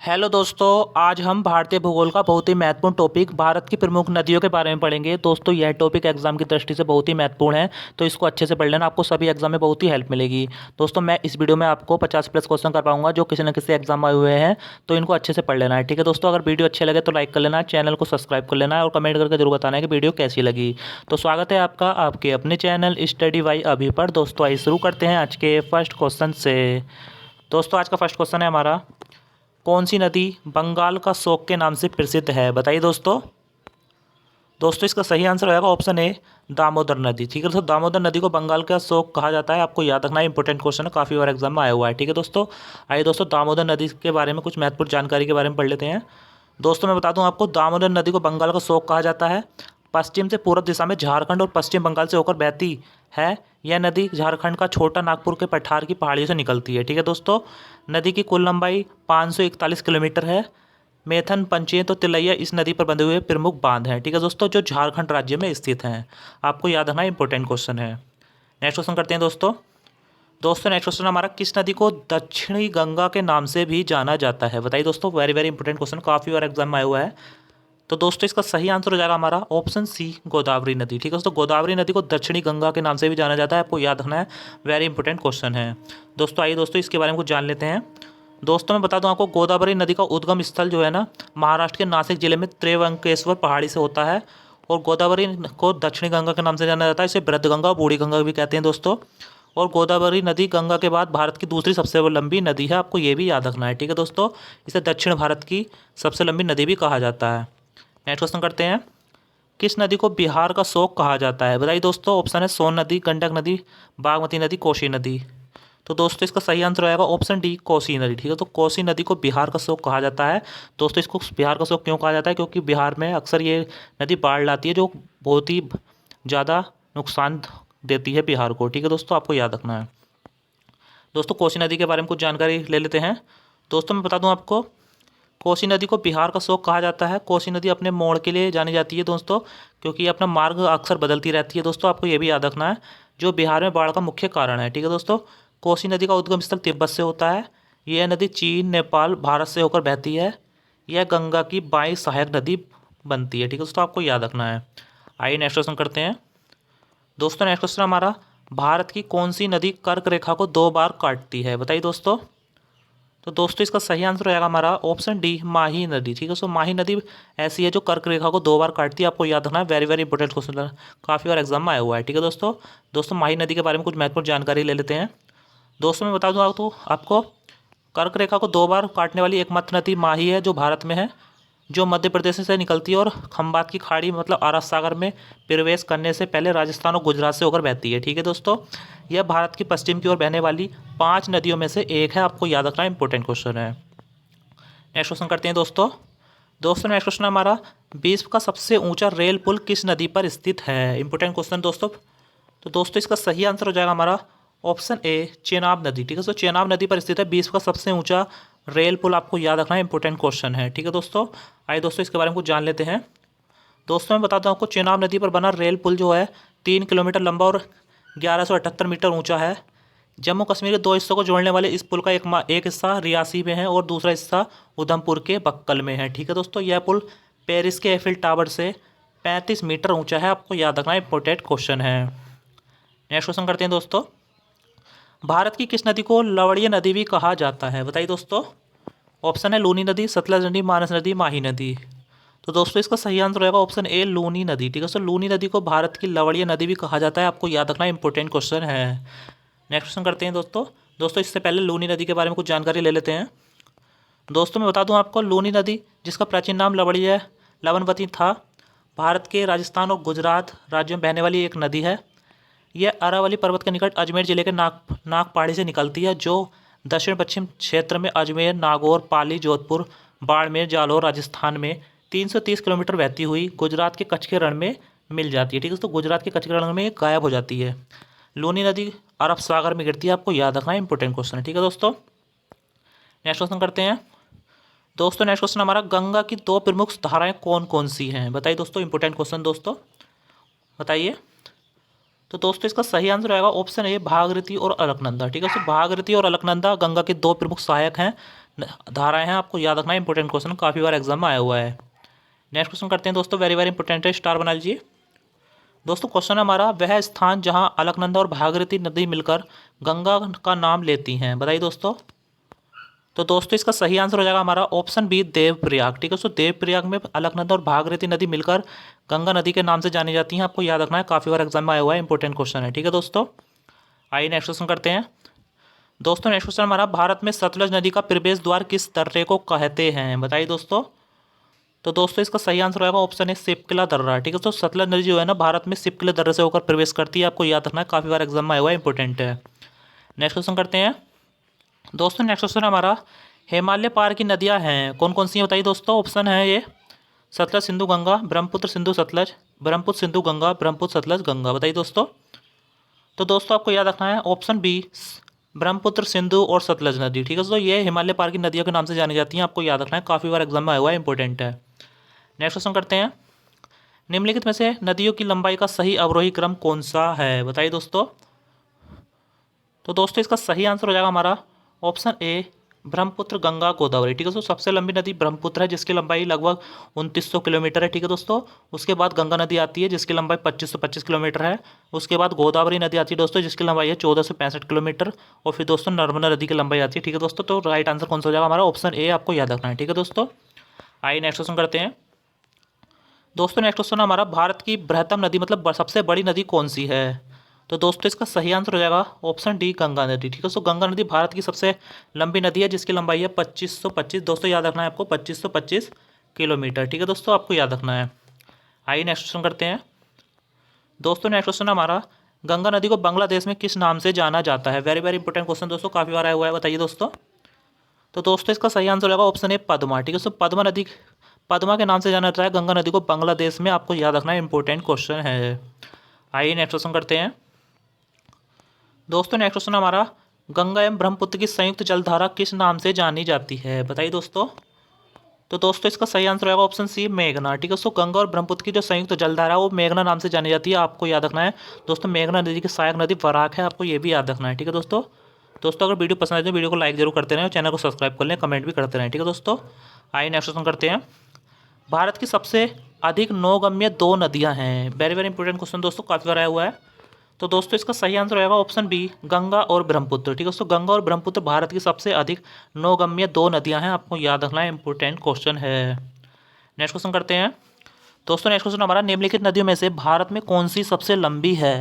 Hello दोस्तों, आज हम भारतीय भूगोल का बहुत ही महत्वपूर्ण टॉपिक भारत की प्रमुख नदियों के बारे में पढ़ेंगे। दोस्तों यह टॉपिक एग्जाम की दृष्टि से बहुत ही महत्वपूर्ण है, तो इसको अच्छे से पढ़ लेना, आपको सभी एग्जाम में बहुत ही हेल्प मिलेगी। दोस्तों मैं इस वीडियो में आपको 50+ क्वेश्चन कर पाऊंगा जो किसी न किसी एग्जाम आए हुए हैं, तो इनको अच्छे से पढ़ लेना है। ठीक है दोस्तों, अगर वीडियो अच्छे लगे तो लाइक कर लेना, चैनल को सब्सक्राइब कर लेना और कमेंट करके जरूर बताना है कि वीडियो कैसी लगी। तो स्वागत है आपका आपके अपने चैनल स्टडी बाय अभी पर। दोस्तों आइए शुरू करते हैं आज के फर्स्ट क्वेश्चन से। दोस्तों आज का फर्स्ट क्वेश्चन है हमारा, कौन सी नदी बंगाल का शोक के नाम से प्रसिद्ध है? बताइए दोस्तों। दोस्तों इसका सही आंसर होगा ऑप्शन ए, दामोदर नदी। ठीक है दोस्तों, दामोदर नदी को बंगाल का शोक कहा जाता है। आपको याद रखना है, इंपॉर्टेंट क्वेश्चन है, काफ़ी बार एग्जाम में आया हुआ है। ठीक है दोस्तों, आइए दोस्तों दामोदर नदी के बारे में कुछ महत्वपूर्ण जानकारी के बारे में पढ़ लेते हैं। दोस्तों मैं बता दूं आपको, दामोदर नदी को बंगाल का शोक कहा जाता है। पश्चिम से पूर्व दिशा में झारखंड और पश्चिम बंगाल से होकर बहती है। यह नदी झारखंड का छोटा नागपुर के पठार की पहाड़ियों से निकलती है। ठीक है दोस्तों, नदी की कुल लंबाई 541 किलोमीटर है। मेथन, पंचेत और तिलैया इस नदी पर बंधे हुए प्रमुख बांध हैं। ठीक है दोस्तों, जो झारखंड राज्य में स्थित हैं। आपको याद रखना इंपॉर्टेंट क्वेश्चन है। नेक्स्ट क्वेश्चन करते हैं दोस्तों। नेक्स्ट क्वेश्चन हमारा, किस नदी को दक्षिणी गंगा के नाम से भी जाना जाता है? बताइए दोस्तों, वेरी वेरी इंपॉर्टेंट क्वेश्चन, काफ़ी बार एग्जाम में आया हुआ है। तो दोस्तों इसका सही आंसर हो जाएगा हमारा ऑप्शन सी, गोदावरी नदी। ठीक है दोस्तों, गोदावरी नदी को दक्षिणी गंगा के नाम से भी जाना जाता है। आपको याद रखना है, वेरी इंपॉर्टेंट क्वेश्चन है। दोस्तों आइए दोस्तों इसके बारे में कुछ जान लेते हैं। दोस्तों मैं बता दूं आपको, गोदावरी नदी का उद्गम स्थल जो है ना, महाराष्ट्र के नासिक जिले में त्रिवेंकटेश्वर पहाड़ी से होता है। और गोदावरी को दक्षिणी गंगा के नाम से जाना जाता है। इसे वृद्ध गंगा और बूढ़ी गंगा भी कहते हैं दोस्तों। और गोदावरी नदी गंगा के बाद भारत की दूसरी सबसे लंबी नदी है। आपको ये भी याद रखना है। ठीक है दोस्तों, इसे दक्षिण भारत की सबसे लंबी नदी भी कहा जाता है। नेक्स्ट क्वेश्चन करते हैं, किस नदी को बिहार का शोक कहा जाता है? बताइए दोस्तों। ऑप्शन है सोन नदी, गंडक नदी, बागमती नदी, कोसी नदी। तो दोस्तों इसका सही आंसर आएगा ऑप्शन डी, कोसी नदी। ठीक है, तो कोसी नदी को बिहार का शोक कहा जाता है। दोस्तों इसको बिहार का शोक क्यों कहा जाता है? क्योंकि बिहार में अक्सर ये नदी बाढ़ लाती है, जो बहुत ही ज़्यादा नुकसान देती है बिहार को। ठीक है दोस्तों, आपको याद रखना है। दोस्तों कोसी नदी के बारे में कुछ जानकारी ले लेते हैं। दोस्तों मैं बता दूं आपको, कोसी नदी को बिहार का शोक कहा जाता है। कोसी नदी अपने मोड़ के लिए जानी जाती है दोस्तों, क्योंकि ये अपना मार्ग अक्सर बदलती रहती है। दोस्तों आपको ये भी याद रखना है, जो बिहार में बाढ़ का मुख्य कारण है। ठीक है दोस्तों, कोसी नदी का उद्गम स्थल तिब्बत से होता है। यह नदी चीन, नेपाल, भारत से होकर बहती है। यह गंगा की बाईं सहायक नदी बनती है। ठीक है दोस्तों, आपको याद रखना है। आइए नेक्स्ट क्वेश्चन करते हैं। दोस्तों नेक्स्ट क्वेश्चन हमारा, भारत की कौन सी नदी कर्क रेखा को 2 बार काटती है? बताइए दोस्तों। तो दोस्तों इसका सही आंसर रहेगा हमारा ऑप्शन डी, माही नदी। ठीक है, सो माही नदी ऐसी है जो कर्क रेखा को 2 बार काटती है। आपको याद रखना है, वेरी वेरी इंपॉर्टेंट क्वेश्चन है, काफ़ी बार एग्जाम में आया हुआ है। ठीक है दोस्तों, माही नदी के बारे में कुछ महत्वपूर्ण जानकारी ले लेते हैं। दोस्तों मैं बता दूँ आपको, कर्क रेखा को 2 बार काटने वाली एकमात्र नदी माही है, जो भारत में है, जो मध्य प्रदेश से निकलती है और खंबात की खाड़ी मतलब अरब सागर में प्रवेश करने से पहले राजस्थान और गुजरात से होकर बहती है। ठीक है दोस्तों, यह भारत की पश्चिम की ओर बहने वाली 5 नदियों में से एक है। आपको याद रखना, इंपॉर्टेंट क्वेश्चन है। नेक्स्ट क्वेश्चन करते हैं दोस्तों। नेक्स्ट क्वेश्चन हमारा, विश्व का सबसे ऊंचा रेल पुल किस नदी पर स्थित है? इंपॉर्टेंट क्वेश्चन दोस्तों। तो दोस्तों इसका सही आंसर हो जाएगा हमारा ऑप्शन ए, चेनाब नदी। ठीक है, तो चेनाब नदी पर स्थित है विश्व का सबसे ऊंचा रेल पुल। आपको याद रखना है, इंपॉर्टेंट क्वेश्चन है। ठीक है दोस्तों, आइए दोस्तों इसके बारे में कुछ जान लेते हैं। दोस्तों मैं बताता हूँ आपको, चेनाब नदी पर बना रेल पुल जो है 3 किलोमीटर लंबा और 1178 मीटर ऊंचा है। जम्मू कश्मीर के 2 हिस्सों को जोड़ने वाले इस पुल का एक हिस्सा रियासी में है और दूसरा हिस्सा उधमपुर के बक्कल में है। ठीक है दोस्तों, यह पुल पेरिस के एफिल टावर से 35 मीटर ऊंचा है। आपको याद रखना, इंपॉर्टेंट क्वेश्चन है। नेक्स्ट क्वेश्चन करते हैं दोस्तों। भारत की किस नदी को लवणीय नदी भी कहा जाता है? बताइए दोस्तों। ऑप्शन है लूनी नदी, सतलज नदी, मानस नदी, माही नदी। तो दोस्तों इसका सही आंसर रहेगा ऑप्शन ए, लूनी नदी। ठीक है, सो लूनी नदी को भारत की लवणीय नदी भी कहा जाता है। आपको याद रखना, इंपॉर्टेंट क्वेश्चन है। नेक्स्ट क्वेश्चन करते हैं दोस्तों इससे पहले लूनी नदी के बारे में कुछ जानकारी ले लेते हैं। दोस्तों मैं बता दूं आपको, लूनी नदी जिसका प्राचीन नाम लवणीय लवणवती था, भारत के राजस्थान और गुजरात राज्यों में बहने वाली एक नदी है। यह अरावली पर्वत के निकट अजमेर जिले के नाग पहाड़ी से निकलती है, जो दक्षिण पश्चिम क्षेत्र में अजमेर, नागौर, पाली, जोधपुर, बाड़मेर, जालौर राजस्थान में 330 किलोमीटर बहती हुई गुजरात के कच्छ के रण में मिल जाती है। ठीक है, तो गुजरात के कच्छ के रण में गायब हो जाती है। लूनी नदी अरब सागर में गिरती है। आपको याद रखना है, इंपॉर्टेंट क्वेश्चन है। ठीक है दोस्तों, नेक्स्ट क्वेश्चन करते हैं। नेक्स्ट क्वेश्चन हमारा, गंगा की 2 प्रमुख धाराएं कौन कौन सी हैं? बताइए दोस्तों, इंपॉर्टेंट क्वेश्चन दोस्तों, बताइए। तो दोस्तों इसका सही आंसर आएगा ऑप्शन ए, भागीरथी और अलकनंदा। ठीक है, तो भागीरथी और अलकनंदा गंगा के 2 प्रमुख सहायक हैं, धाराएं हैं, आपको याद रखना है। इंपॉर्टेंट क्वेश्चन काफ़ी बार एग्जाम में आया हुआ है। नेक्स्ट क्वेश्चन करते हैं दोस्तों, वेरी वेरी इंपॉर्टेंट है, स्टार बना लीजिए। दोस्तों क्वेश्चन है हमारा, वह स्थान जहां अलकनंदा और भागीरथी नदी मिलकर गंगा का नाम लेती हैं, बताइए दोस्तों। तो दोस्तों इसका सही आंसर हो जाएगा हमारा ऑप्शन बी, देवप्रयाग। ठीक है दोस्तों, देवप्रयाग में अलकनंदा और भागीरथी नदी मिलकर गंगा नदी के नाम से जानी जाती हैं, आपको याद रखना है, काफ़ी बार एग्जाम में आया हुआ है, इंपॉर्टेंट क्वेश्चन है। ठीक है दोस्तों, आइए नेक्स्ट क्वेश्चन करते हैं। दोस्तों नेक्स्ट क्वेश्चन हमारा, भारत में सतलज नदी का प्रवेश द्वार किस दर्रे को कहते हैं, बताइए दोस्तों। तो दोस्तों इसका सही आंसर होगा ऑप्शन है, शिपकिला दर्रा। ठीक है दोस्तों, सतलज नदी जो है ना भारत में शिपकिला दर्रे से होकर प्रवेश करती है, आपको याद रखना है, काफ़ी बार एग्जाम में आया हुआ है, इंपॉर्टेंट है। नेक्स्ट क्वेश्चन करते हैं दोस्तों। नेक्स्ट क्वेश्चन हमारा, हिमालय पार की नदियां हैं कौन कौन सी हैं, बताइए दोस्तों। ऑप्शन है ये, सतलज सिंधु गंगा, ब्रह्मपुत्र सिंधु सतलज, ब्रह्मपुत्र सिंधु गंगा, ब्रह्मपुत्र सतलज गंगा, बताइए दोस्तों। तो दोस्तों आपको याद रखना है ऑप्शन बी, ब्रह्मपुत्र सिंधु और सतलज नदी। ठीक है दोस्तों, ये हिमालय पार की नदियों के नाम से जानी जाती हैं, आपको याद रखना है, काफ़ी बार एग्जाम में आया हुआ है, इंपॉर्टेंट है। नेक्स्ट क्वेश्चन करते हैं, निम्नलिखित में से नदियों की लंबाई का सही अवरोही क्रम कौन सा है, बताइए दोस्तों। तो दोस्तों इसका सही आंसर हो जाएगा हमारा ऑप्शन ए, ब्रह्मपुत्र गंगा गोदावरी। ठीक है दोस्तों, सबसे लंबी नदी ब्रह्मपुत्र है जिसकी लंबाई लगभग 2900 किलोमीटर है। ठीक है दोस्तों, उसके बाद गंगा नदी आती है जिसकी लंबाई 2525 किलोमीटर है। उसके बाद गोदावरी नदी आती है दोस्तों जिसकी लंबाई है 1465 किलोमीटर। और फिर दोस्तों नर्मदा नदी की लंबाई आती है। ठीक है दोस्तों, तो राइट आंसर कौन सा हो जाएगा हमारा ऑप्शन ए, आपको याद रखना है। ठीक है दोस्तों, आइए नेक्स्ट क्वेश्चन करते हैं दोस्तों। नेक्स्ट क्वेश्चन हमारा, भारत की बृहत्तम नदी मतलब सबसे बड़ी नदी कौन सी है। तो दोस्तों इसका सही आंसर हो जाएगा ऑप्शन डी, गंगा नदी। ठीक है दोस्तों, गंगा नदी भारत की सबसे लंबी नदी है जिसकी लंबाई है 2525। दोस्तों याद रखना है आपको, 2525 किलोमीटर। ठीक है दोस्तों, आपको याद रखना है। आइए नेक्स्ट क्वेश्चन करते हैं दोस्तों। नेक्स्ट क्वेश्चन हमारा, गंगा नदी को बांग्लादेश में किस नाम से जाना जाता है, वेरी वेरी इंपॉर्टेंट क्वेश्चन दोस्तों, काफ़ी बार आया हुआ है, बताइए दोस्तों। तो दोस्तों इसका सही आंसर होगा ऑप्शन ए, पद्मा। ठीक है दोस्तों, पद्मा नदी, पद्मा के नाम से जाना जाता है गंगा नदी को बांग्लादेश में, आपको याद रखना है, इंपॉर्टेंट क्वेश्चन है। आइए नेक्स्ट क्वेश्चन करते हैं दोस्तों। नेक्स्ट क्वेश्चन हमारा, गंगा एवं ब्रह्मपुत्र की संयुक्त जलधारा किस नाम से जानी जाती है, बताइए दोस्तों। तो दोस्तों इसका सही आंसर होगा ऑप्शन सी, मेघना। ठीक है दोस्तों, गंगा और ब्रह्मपुत्र की जो संयुक्त जलधारा है वो मेघना नाम से जानी जाती है, आपको याद रखना है दोस्तों। मेघना नदी की सहायक नदी बराक है, आपको ये भी याद रखना है। ठीक है दोस्तों, अगर वीडियो पसंद आए तो वीडियो को लाइक जरूर करते रहें और चैनल को सब्सक्राइब कर लें, कमेंट भी करते रहें। ठीक है दोस्तों, आइए नेक्स्ट क्वेश्चन करते हैं। भारत की सबसे अधिक नौगम्य दो नदियां हैं, वेरी वेरी इंपॉर्टेंट क्वेश्चन दोस्तों, काफ़ी बार आया हुआ है। तो दोस्तों इसका सही आंसर होगा ऑप्शन बी, गंगा और ब्रह्मपुत्र। ठीक है दोस्तों, गंगा और ब्रह्मपुत्र भारत की सबसे अधिक नौगम्य दो नदियां हैं, आपको याद रखना है, इंपॉर्टेंट क्वेश्चन है। नेक्स्ट क्वेश्चन करते हैं दोस्तों। नेक्स्ट क्वेश्चन हमारा, निम्नलिखित नदियों में से भारत में कौन सी सबसे लंबी है।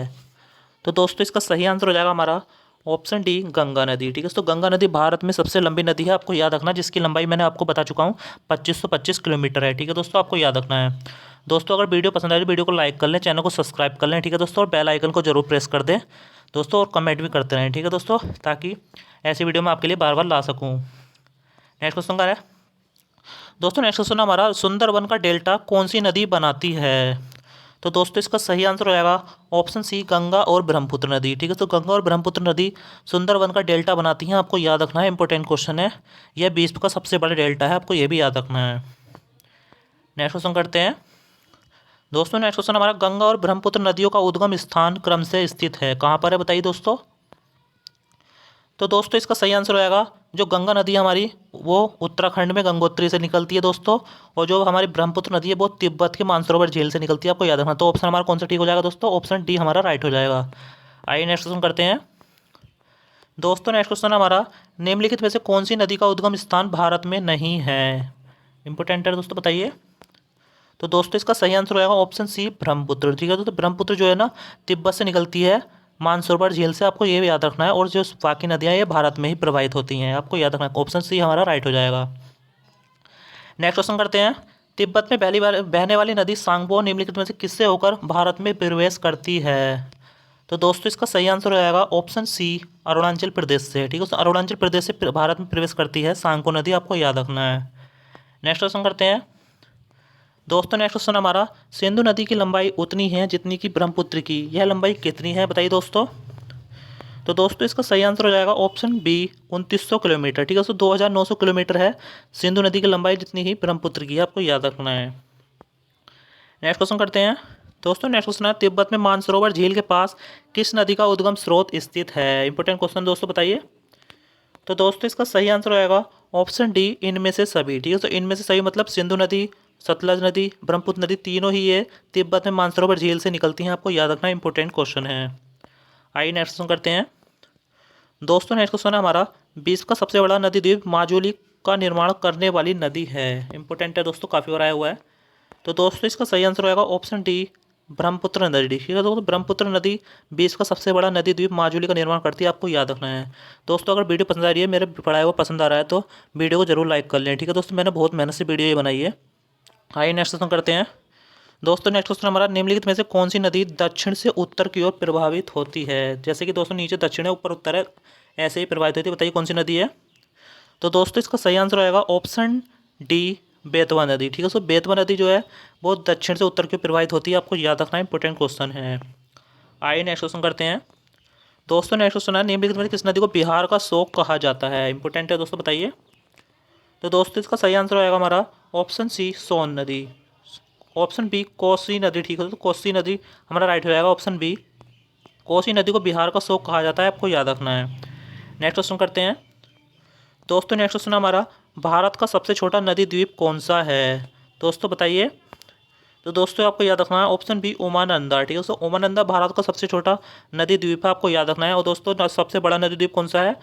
तो दोस्तों इसका सही आंसर हो जाएगा हमारा ऑप्शन डी, गंगा नदी। ठीक है दोस्तों, गंगा नदी भारत में सबसे लंबी नदी है, आपको याद रखना, जिसकी लंबाई मैंने आपको बता चुका हूँ 2525 किलोमीटर है। ठीक है दोस्तों, आपको याद रखना है। दोस्तों अगर वीडियो पसंद आए तो वीडियो को लाइक कर लें, चैनल को सब्सक्राइब कर लें। ठीक है दोस्तों, और बेल आइकन को जरूर प्रेस कर दें दोस्तों, और कमेंट भी करते रहें। ठीक है दोस्तों, ताकि ऐसी वीडियो मैं आपके लिए बार बार ला सकूँ। नेक्स्ट क्वेश्चन का है दोस्तों। नेक्स्ट क्वेश्चन हमारा, सुंदरबन का डेल्टा कौन सी नदी बनाती है। तो दोस्तों इसका सही आंसर हो जाएगा ऑप्शन सी, गंगा और ब्रह्मपुत्र नदी। ठीक है, तो गंगा और ब्रह्मपुत्र नदी सुंदरबन का डेल्टा बनाती हैं, आपको याद रखना है, इंपॉर्टेंट क्वेश्चन है। यह विश्व का सबसे बड़ा डेल्टा है, आपको यह भी याद रखना है। नेक्स्ट क्वेश्चन करते हैं दोस्तों। नेक्स्ट क्वेश्चन हमारा, गंगा और ब्रह्मपुत्र नदियों का उद्गम स्थान क्रम से स्थित है, कहाँ पर है, बताइए दोस्तों। तो दोस्तों इसका सही आंसर हो जाएगा, जो गंगा नदी है हमारी वो उत्तराखंड में गंगोत्री से निकलती है दोस्तों, और जो हमारी ब्रह्मपुत्र नदी है वो तिब्बत के मानसरोवर झील से निकलती है, आपको याद रखना। तो ऑप्शन हमारा कौन सा ठीक हो जाएगा दोस्तों, ऑप्शन डी हमारा राइट हो जाएगा। आइए नेक्स्ट क्वेश्चन करते हैं दोस्तों। नेक्स्ट क्वेश्चन हमारा, निम्नलिखित में से कौन सी नदी का उद्गम स्थान भारत में नहीं है, इंपॉर्टेंट है दोस्तों, बताइए। तो दोस्तों इसका सही आंसर हो जाएगा ऑप्शन सी, ब्रह्मपुत्र। ठीक है, तो ब्रह्मपुत्र जो है ना तिब्बत से निकलती है मानसरोवर झील से, आपको ये भी याद रखना है, और जो बाकी नदियाँ ये भारत में ही प्रवाहित होती हैं, आपको याद रखना है, ऑप्शन सी हमारा राइट हो जाएगा। नेक्स्ट क्वेश्चन करते हैं, तिब्बत में पहली बार बहने वाली नदी सांगपो निम्नलिखित में से किससे होकर भारत में प्रवेश करती है। तो दोस्तों इसका सही आंसर हो जाएगा ऑप्शन सी, अरुणाचल प्रदेश से। ठीक है, तो अरुणाचल प्रदेश से भारत में प्रवेश करती है सांगपो नदी, आपको याद रखना है। नेक्स्ट क्वेश्चन करते हैं दोस्तों। नेक्स्ट क्वेश्चन हमारा, सिंधु नदी की लंबाई उतनी है जितनी कि ब्रह्मपुत्र की, यह लंबाई कितनी है, बताइए दोस्तों। तो दोस्तों इसका सही आंसर हो जाएगा ऑप्शन बी, 2900 किलोमीटर। ठीक है, तो 2900 किलोमीटर है सिंधु नदी की लंबाई, जितनी ही ब्रह्मपुत्र की है, आपको याद रखना है। नेक्स्ट क्वेश्चन करते हैं दोस्तों। नेक्स्ट क्वेश्चन है, तिब्बत में मानसरोवर झील के पास किस नदी का उद्गम स्रोत स्थित है, इंपॉर्टेंट क्वेश्चन दोस्तों, बताइए। तो दोस्तों इसका सही आंसर होगा ऑप्शन डी, इनमें से सभी। ठीक है, तो इनमें से सभी मतलब सिंधु नदी, सतलज नदी, ब्रह्मपुत्र नदी तीनों ही ये तिब्बत में मानसरोवर झील से निकलती हैं। आपको याद रखना इंपॉर्टेंट क्वेश्चन है। आइए नेक्स्ट क्वेश्चन करते हैं। दोस्तों नेक्स्ट क्वेश्चन है हमारा, विश्व का सबसे बड़ा नदी द्वीप माजुली का निर्माण करने वाली नदी है। इंपॉर्टेंट है दोस्तों, काफ़ी बार आया हुआ है। तो दोस्तों इसका सही आंसर होगा ऑप्शन डी, ब्रह्मपुत्र नदी। ठीक है दोस्तों, ब्रह्मपुत्र नदी विश्व का सबसे बड़ा नदी द्वीप माजुली का निर्माण करती है। आपको याद रखना है। दोस्तों अगर वीडियो पसंद आ रही है, मेरे पढ़ाया हुआ पसंद आ रहा है, तो वीडियो को जरूर लाइक कर लें। ठीक है दोस्तों, मैंने बहुत मेहनत से वीडियो ये बनाई है। आइए नेक्स्ट क्वेश्चन करते हैं। दोस्तों नेक्स्ट क्वेश्चन हमारा, निम्नलिखित में से कौन सी नदी दक्षिण से उत्तर की ओर प्रभावित होती है। जैसे कि दोस्तों नीचे दक्षिण है, ऊपर उत्तर है, ऐसे ही प्रभावित होती है। बताइए कौन सी नदी है। तो दोस्तों इसका सही आंसर होगा ऑप्शन डी, बेतवा नदी। ठीक है, सो बेतवा नदी जो है वो दक्षिण से उत्तर की ओर प्रवाहित होती है। आपको याद रखना इंपॉर्टेंट क्वेश्चन है। आइए नेक्स्ट क्वेश्चन करते हैं। दोस्तों नेक्स्ट क्वेश्चन है, निम्नलिखित में किस नदी को बिहार का शोक कहा जाता है। इंपॉर्टेंट है दोस्तों, बताइए। तो दोस्तों इसका सही आंसर होगा हमारा ऑप्शन सी, सोन नदी। ऑप्शन बी, कोसी नदी। ठीक है, तो कोसी नदी हमारा राइट हो जाएगा, ऑप्शन बी। कोसी नदी को बिहार का शोक कहा जाता है। आपको याद रखना है। नेक्स्ट क्वेश्चन करते हैं। दोस्तों नेक्स्ट क्वेश्चन हमारा, भारत का सबसे छोटा नदी द्वीप कौन सा है। दोस्तों बताइए। तो दोस्तों आपको याद रखना है ऑप्शन बी, उमानंदा। ठीक है, तो उमानंदा भारत का सबसे छोटा नदी द्वीप है। आपको याद रखना है। और दोस्तों सबसे बड़ा नदी द्वीप कौन सा है,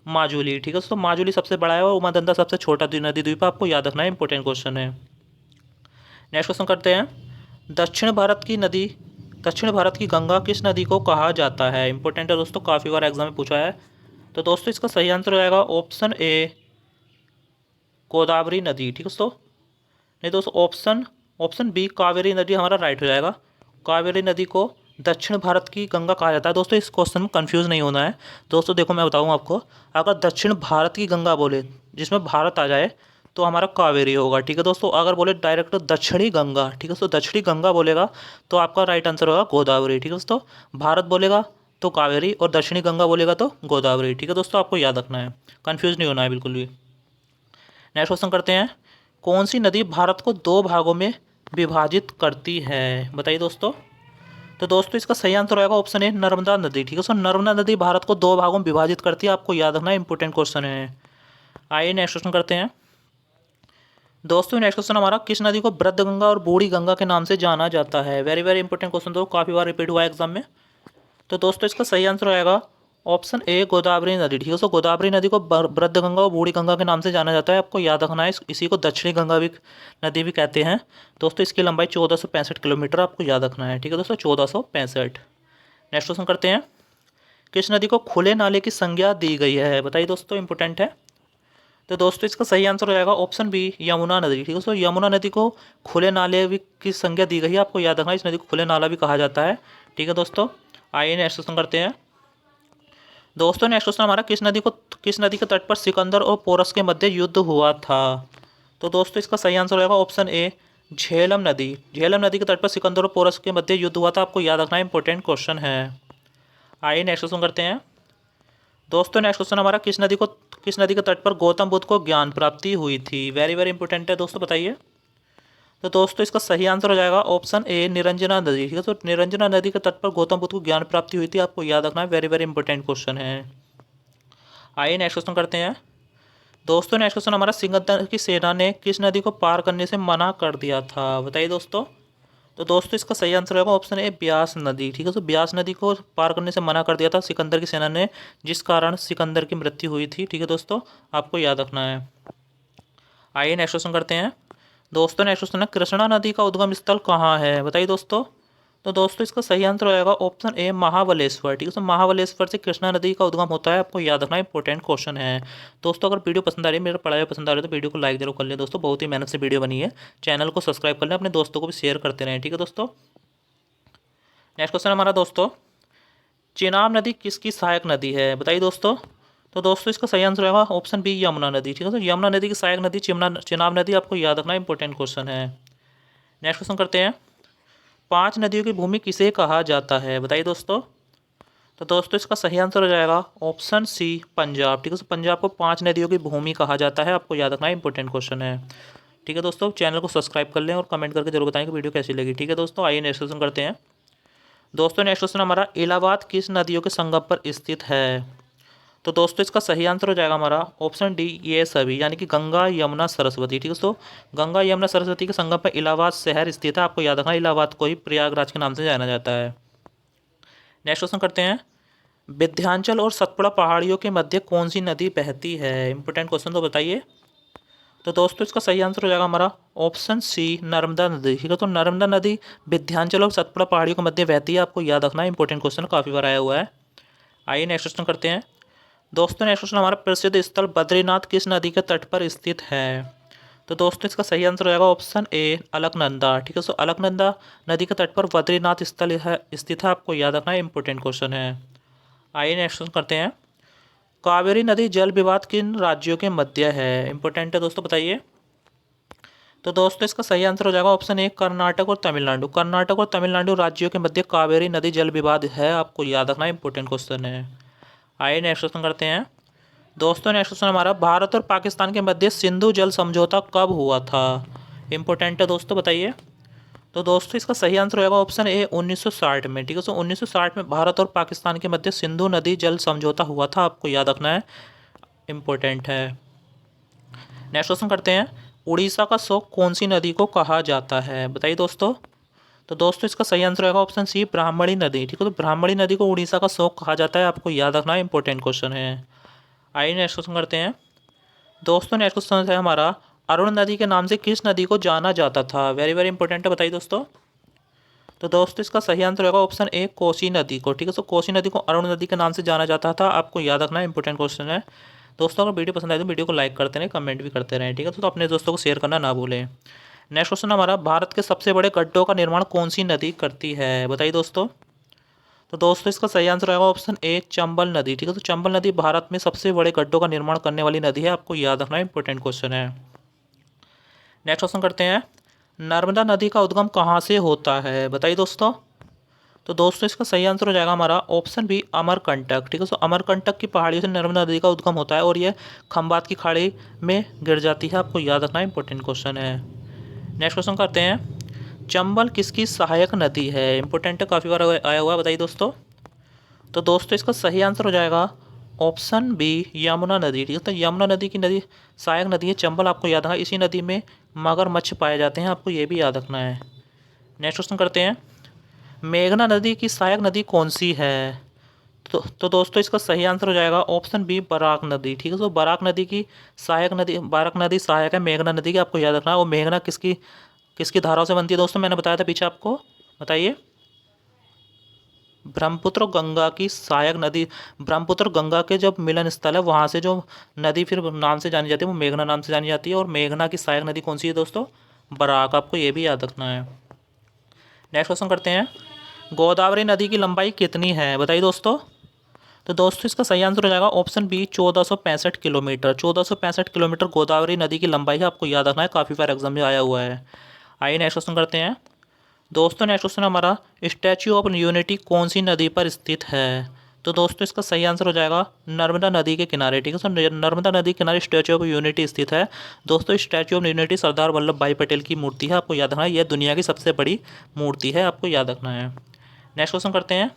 माजुली। ठीक है, तो माजुली सबसे बड़ा है और उमानंदा सबसे छोटा नदी द्वीप है। आपको याद रखना है, इंपॉर्टेंट क्वेश्चन है। नेक्स्ट क्वेश्चन करते हैं। दक्षिण भारत की गंगा किस नदी को कहा जाता है। इंपॉर्टेंट है दोस्तों, काफ़ी बार एग्जाम में पूछा है। तो दोस्तों इसका सही आंसर हो जाएगा ऑप्शन ए, गोदावरी नदी। ठीक है दोस्तों, नहीं दोस्तों, ऑप्शन बी, कावेरी नदी हमारा राइट हो जाएगा। कावेरी नदी को दक्षिण भारत की गंगा कहा जाता है। दोस्तों इस क्वेश्चन में कंफ्यूज नहीं होना है। दोस्तों देखो मैं बताऊँ आपको, अगर दक्षिण भारत की गंगा बोले जिसमें भारत आ जाए तो हमारा कावेरी होगा। ठीक है दोस्तों, अगर बोले डायरेक्ट दक्षिणी गंगा, ठीक है, तो दक्षिणी गंगा बोलेगा तो आपका राइट आंसर होगा गोदावरी। ठीक है दोस्तों, भारत बोलेगा तो कावेरी और दक्षिणी गंगा बोलेगा तो गोदावरी। ठीक है दोस्तों, आपको याद रखना है, कंफ्यूज नहीं होना है बिल्कुल भी। नेक्स्ट क्वेश्चन करते हैं। कौन सी नदी भारत को दो भागों में विभाजित करती है। बताइए दोस्तों। तो दोस्तों इसका सही आंसर होगा ऑप्शन ए, नर्मदा नदी। ठीक है सर, नर्मदा नदी भारत को दो भागों में विभाजित करती है। आपको याद रखना इंपॉर्टेंट क्वेश्चन है। आइए नेक्स्ट क्वेश्चन करते हैं। दोस्तों नेक्स्ट क्वेश्चन हमारा, किस नदी को वृद्धगंगा और बूढ़ी गंगा के नाम से जाना जाता है। वेरी वेरी इंपॉर्टेंट क्वेश्चन, तो काफ़ी बार रिपीट हुआ है एग्जाम में। तो दोस्तों इसका सही आंसर होगा ऑप्शन ए, गोदावरी नदी। ठीक है, सो गोदावरी नदी को वृद्धगंगा और बूढ़ी गंगा के नाम से जाना जाता है। आपको याद रखना है, इसी को दक्षिणी गंगा भी नदी भी कहते हैं। दोस्तों इसकी लंबाई 1465 किलोमीटर, आपको याद रखना है। ठीक है दोस्तों, 1465। नेक्स्ट क्वेश्चन करते हैं। किस नदी को खुले नाले की संज्ञा दी गई है। बताइए दोस्तों, इंपॉर्टेंट है। तो दोस्तों इसका सही आंसर हो जाएगा ऑप्शन बी, यमुना नदी। ठीक है दोस्तों, यमुना नदी को खुले नाले की संज्ञा दी गई है। आपको याद रखना है, इस नदी को खुले नाला भी कहा जाता है। ठीक है दोस्तों, आइए नेक्स्ट क्वेश्चन करते हैं। दोस्तों नेक्स्ट क्वेश्चन हमारा, किस नदी के तट पर सिकंदर और पोरस के मध्य युद्ध हुआ था। तो दोस्तों इसका सही आंसर होगा ऑप्शन ए, झेलम नदी। झेलम नदी के तट पर सिकंदर और पोरस के मध्य युद्ध हुआ था। आपको याद रखना है, इंपॉर्टेंट क्वेश्चन है। आइए नेक्स्ट क्वेश्चन करते हैं। दोस्तों नेक्स्ट क्वेश्चन हमारा, किस नदी के तट पर गौतम बुद्ध को ज्ञान प्राप्ति हुई थी। वेरी वेरी इंपॉर्टेंट है दोस्तों, बताइए। तो दोस्तों इसका सही आंसर हो जाएगा ऑप्शन ए, निरंजना नदी। ठीक है, तो निरंजना नदी के तट पर गौतम बुद्ध को ज्ञान प्राप्ति हुई थी। आपको याद रखना है, वेरी वेरी इंपॉर्टेंट क्वेश्चन है। आइए नेक्स्ट क्वेश्चन करते हैं। दोस्तों नेक्स्ट क्वेश्चन हमारा, सिकंदर की सेना ने किस नदी को पार करने से मना कर दिया था। बताइए दोस्तों। तो दोस्तों इसका सही आंसर होगा ऑप्शन ए, ब्यास नदी। ठीक है, तो ब्यास नदी को पार करने से मना कर दिया था सिकंदर की सेना ने, जिस कारण सिकंदर की मृत्यु हुई थी। ठीक है दोस्तों, आपको याद रखना है। आइए नेक्स्ट क्वेश्चन करते हैं। दोस्तों नेक्स्ट क्वेश्चन है, कृष्णा नदी का उद्गम स्थल कहाँ है। बताइए दोस्तों। तो दोस्तों इसका सही आंसर होगा ऑप्शन ए, महाबलेश्वर। ठीक है, तो महाबलेश्वर से कृष्णा नदी का उद्गम होता है। आपको याद रखना इंपॉर्टेंट क्वेश्चन है। दोस्तों अगर वीडियो पसंद आ रही है, मेरा पढ़ाई पसंद आ रही है, तो वीडियो को लाइक जरूर कर लें दोस्तों, बहुत ही मेहनत से वीडियो बनी है। चैनल को सब्सक्राइब कर लें, अपने दोस्तों को भी शेयर करते रहें। ठीक है दोस्तों। नेक्स्ट क्वेश्चन हमारा दोस्तों, चेनाब नदी किसकी सहायक नदी है। बताइए दोस्तों। तो दोस्तों इसका सही आंसर होगा ऑप्शन बी, यमुना नदी। ठीक है, तो यमुना नदी की सहायक नदी चेनाब नदी। आपको याद रखना इंपॉर्टेंट क्वेश्चन है। नेक्स्ट क्वेश्चन करते हैं। 5 नदियों की भूमि किसे कहा जाता है। बताइए दोस्तों। तो दोस्तों इसका सही आंसर हो जाएगा ऑप्शन सी, पंजाब। ठीक है, तो पंजाब को 5 नदियों की भूमि कहा जाता है। आपको याद रखना इंपॉर्टेंट क्वेश्चन है। ठीक है दोस्तों, चैनल को सब्सक्राइब कर लें और कमेंट करके जरूर बताएं कि वीडियो कैसी लगी। ठीक है दोस्तों, आइए नेक्स्ट क्वेश्चन करते हैं। दोस्तों नेक्स्ट क्वेश्चन हमारा, इलाहाबाद किस नदियों के संगम पर स्थित है। तो दोस्तों इसका सही आंसर हो जाएगा हमारा ऑप्शन डी, ये सभी, यानी कि गंगा यमुना सरस्वती। ठीक है दोस्तों, गंगा यमुना सरस्वती के संगम पर इलाहाबाद शहर स्थित है। आपको याद रखना इलाहाबाद को ही प्रयागराज के नाम से जाना जाता है। नेक्स्ट क्वेश्चन करते हैं, विंध्याचल और सतपुड़ा पहाड़ियों के मध्य कौन सी नदी बहती है? इंपॉर्टेंट क्वेश्चन, तो बताइए। तो दोस्तों इसका सही आंसर हो जाएगा हमारा ऑप्शन सी, नर्मदा नदी। ठीक है, तो नर्मदा नदी विंध्याचल और सतपुड़ा पहाड़ियों के मध्य बहती है। आपको याद रखना है, इंपॉर्टेंट क्वेश्चन काफ़ी बार आया हुआ है। आइए नेक्स्ट क्वेश्चन करते हैं। दोस्तों नेक्स्ट क्वेश्चन, हमारा प्रसिद्ध स्थल बद्रीनाथ किस नदी के तट पर स्थित है? तो दोस्तों इसका सही आंसर हो जाएगा ऑप्शन ए, अलकनंदा। ठीक है, तो अलकनंदा नदी के तट पर बद्रीनाथ स्थल है स्थित है। आपको याद रखना है, इंपॉर्टेंट क्वेश्चन है। आइए नेक्स्ट क्वेश्चन करते हैं, कावेरी नदी जल विवाद किन राज्यों के मध्य है? इंपॉर्टेंट है दोस्तों, बताइए। तो दोस्तों इसका सही आंसर हो जाएगा ऑप्शन ए, कर्नाटक और तमिलनाडु। कर्नाटक और तमिलनाडु राज्यों के मध्य कावेरी नदी जल विवाद है। आपको याद रखना है, इंपॉर्टेंट क्वेश्चन है। आइए नेक्स्ट क्वेश्चन करते हैं। दोस्तों नेक्स्ट क्वेश्चन हमारा, भारत और पाकिस्तान के मध्य सिंधु जल समझौता कब हुआ था? इंपॉर्टेंट है दोस्तों, बताइए। तो दोस्तों इसका सही आंसर होगा ऑप्शन ए, 1960 में। ठीक है, तो 1960 में भारत और पाकिस्तान के मध्य सिंधु नदी जल समझौता हुआ था। आपको याद रखना है, इंपॉर्टेंट है। नेक्स्ट क्वेश्चन करते हैं, उड़ीसा का शोक कौन सी नदी को कहा जाता है? बताइए दोस्तों। तो दोस्तों इसका सही आंसर होगा ऑप्शन सी, ब्राह्मणी नदी। ठीक है, तो ब्राह्मणी नदी को उड़ीसा का शोक कहा जाता है। आपको याद रखना है, इंपॉर्टेंट क्वेश्चन है। आइए नेक्स्ट क्वेश्चन करते हैं। दोस्तों नेक्स्ट क्वेश्चन है हमारा, अरुण नदी के नाम से किस नदी को जाना जाता था? वेरी वेरी इंपॉर्टेंट है, बताइए दोस्तों। तो दोस्तों इसका सही आंसर होगा ऑप्शन ए, कोसी नदी को। ठीक है, तो कोसी नदी को अरुण नदी के नाम से जाना जाता था। आपको याद रखना है, इंपॉर्टेंट क्वेश्चन है। दोस्तों अगर वीडियो पसंद आए तो वीडियो को लाइक करते रहें, कमेंट भी करते रहें। ठीक है, तो अपने दोस्तों को शेयर करना ना भूलें। नेक्स्ट क्वेश्चन हमारा, भारत के सबसे बड़े गड्ढों का निर्माण कौन सी नदी करती है? बताइए दोस्तों। तो दोस्तों इसका सही आंसर आएगा ऑप्शन ए, चंबल नदी। ठीक है, तो चंबल नदी भारत में सबसे बड़े गड्ढों का निर्माण करने वाली नदी है। आपको याद रखना है, इंपॉर्टेंट क्वेश्चन है। नेक्स्ट क्वेश्चन करते हैं, नर्मदा नदी का उद्गम कहाँ से होता है? बताइए दोस्तों। तो दोस्तों इसका सही आंसर हो जाएगा हमारा ऑप्शन बी, अमरकंटक। ठीक है, तो अमरकंटक की पहाड़ियों से नर्मदा नदी का उद्गम होता है और यह खंबात की खाड़ी में गिर जाती है। आपको याद रखना है, इंपॉर्टेंट क्वेश्चन है। नेक्स्ट क्वेश्चन करते हैं, चंबल किसकी सहायक नदी है? इंपॉर्टेंट है, काफ़ी बार आया हुआ है, बताइए दोस्तों। तो दोस्तों इसका सही आंसर हो जाएगा ऑप्शन बी, यमुना नदी। ठीक है, तो यमुना नदी की नदी सहायक नदी है चंबल। आपको याद रखना, इसी नदी में मगरमच्छ पाए जाते हैं। आपको ये भी याद रखना है। नेक्स्ट क्वेश्चन करते हैं, मेघना नदी की सहायक नदी कौन सी है? तो दोस्तों इसका सही आंसर हो जाएगा ऑप्शन बी, बराक नदी। ठीक है, तो बराक नदी की सहायक नदी, बराक नदी सहायक है मेघना नदी की। आपको याद रखना है। वो मेघना किसकी किसकी धाराओं से बनती है दोस्तों? मैंने बताया था पीछे आपको, बताइए। ब्रह्मपुत्र और गंगा की सहायक नदी, ब्रह्मपुत्र और गंगा के जब मिलन स्थल है वहाँ से जो नदी फिर नाम से जानी जाती है वो मेघना नाम से जानी जाती है। और मेघना की सहायक नदी कौन सी है दोस्तों? बराक। आपको ये भी याद रखना है। नेक्स्ट क्वेश्चन करते हैं, गोदावरी नदी की लंबाई कितनी है? बताइए दोस्तों। तो दोस्तों इसका सही आंसर हो जाएगा option B, 1465 kilometre. 1465 kilometre Godavari नदी की लंबाई है। आपको याद रखना है, काफ़ी बार एग्जाम में आया हुआ है। आइए नेक्स्ट क्वेश्चन करते हैं। दोस्तों नेक्स्ट क्वेश्चन हमारा, स्टैच्यू ऑफ यूनिटी कौन सी नदी पर स्थित है? तो दोस्तों इसका सही आंसर हो जाएगा नर्मदा नदी के किनारे। ठीक है, तो नर्मदा नदी के किनारे स्टैच्यू ऑफ यूनिटी स्थित है। दोस्तों statue of unity Sardar Vallabh भाई पटेल की मूर्ति है। आपको याद रखना है, यह दुनिया की सबसे बड़ी मूर्ति है। आपको याद रखना है। नेक्स्ट क्वेश्चन करते हैं।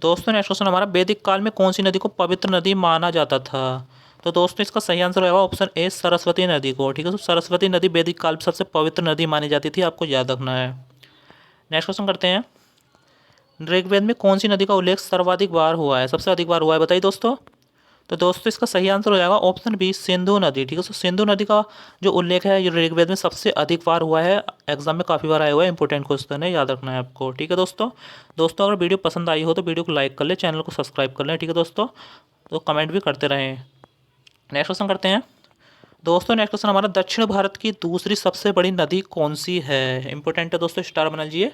दोस्तों नेक्स्ट क्वेश्चन हमारा, वैदिक काल में कौन सी नदी को पवित्र नदी माना जाता था? तो दोस्तों इसका सही आंसर होगा ऑप्शन ए, सरस्वती नदी को। ठीक है, तो सरस्वती नदी वैदिक काल में सबसे पवित्र नदी मानी जाती थी। आपको याद रखना है। नेक्स्ट क्वेश्चन करते हैं, ऋग्वेद में कौन सी नदी का उल्लेख सर्वाधिक बार हुआ है, सबसे अधिक बार हुआ है? बताइए दोस्तों। तो दोस्तों इसका सही आंसर हो जाएगा ऑप्शन बी, सिंधु नदी। ठीक है, तो सिंधु नदी का जो उल्लेख है ये ऋग्वेद में सबसे अधिक बार हुआ है। एग्जाम में काफ़ी बार आया हुआ है, इंपॉर्टेंट क्वेश्चन है, याद रखना है आपको। ठीक है दोस्तों अगर वीडियो पसंद आई हो तो वीडियो को लाइक कर लें, चैनल को सब्सक्राइब कर लें। ठीक है दोस्तों, तो कमेंट भी करते रहें। नेक्स्ट क्वेश्चन करते हैं। दोस्तों नेक्स्ट क्वेश्चन हमारा, दक्षिण भारत की दूसरी सबसे बड़ी नदी कौन सी है? इंपॉर्टेंट है दोस्तों, स्टार बना लीजिए।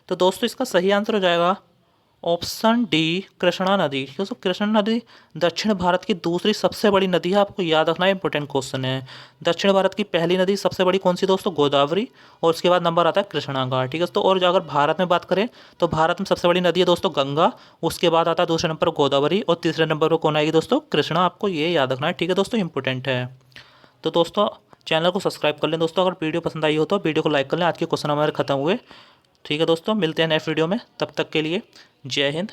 तो दोस्तों इसका सही आंसर हो जाएगा ऑप्शन डी, कृष्णा नदी। दोस्तों कृष्णा नदी दक्षिण भारत की दूसरी सबसे बड़ी नदी है। आपको याद रखना है, इंपॉर्टेंट क्वेश्चन है। दक्षिण भारत की पहली नदी सबसे बड़ी कौन सी दोस्तों? गोदावरी। और उसके बाद नंबर आता है कृष्णा का। ठीक है, तो और अगर भारत में बात करें तो भारत में सबसे बड़ी नदी है दोस्तों गंगा। उसके बाद आता है दूसरे नंबर पर गोदावरी और तीसरे नंबर पर कौन आएगी दोस्तों? कृष्णा। आपको ये याद रखना है। ठीक है दोस्तों, इंपॉर्टेंट है। तो दोस्तों चैनल को सब्सक्राइब कर लें। दोस्तों अगर वीडियो पसंद आई हो तो वीडियो को लाइक कर लें। आज के क्वेश्चन हमारे खत्म हुए। ठीक है दोस्तों, मिलते हैं नेक्स्ट वीडियो में, तब तक के लिए जय हिंद।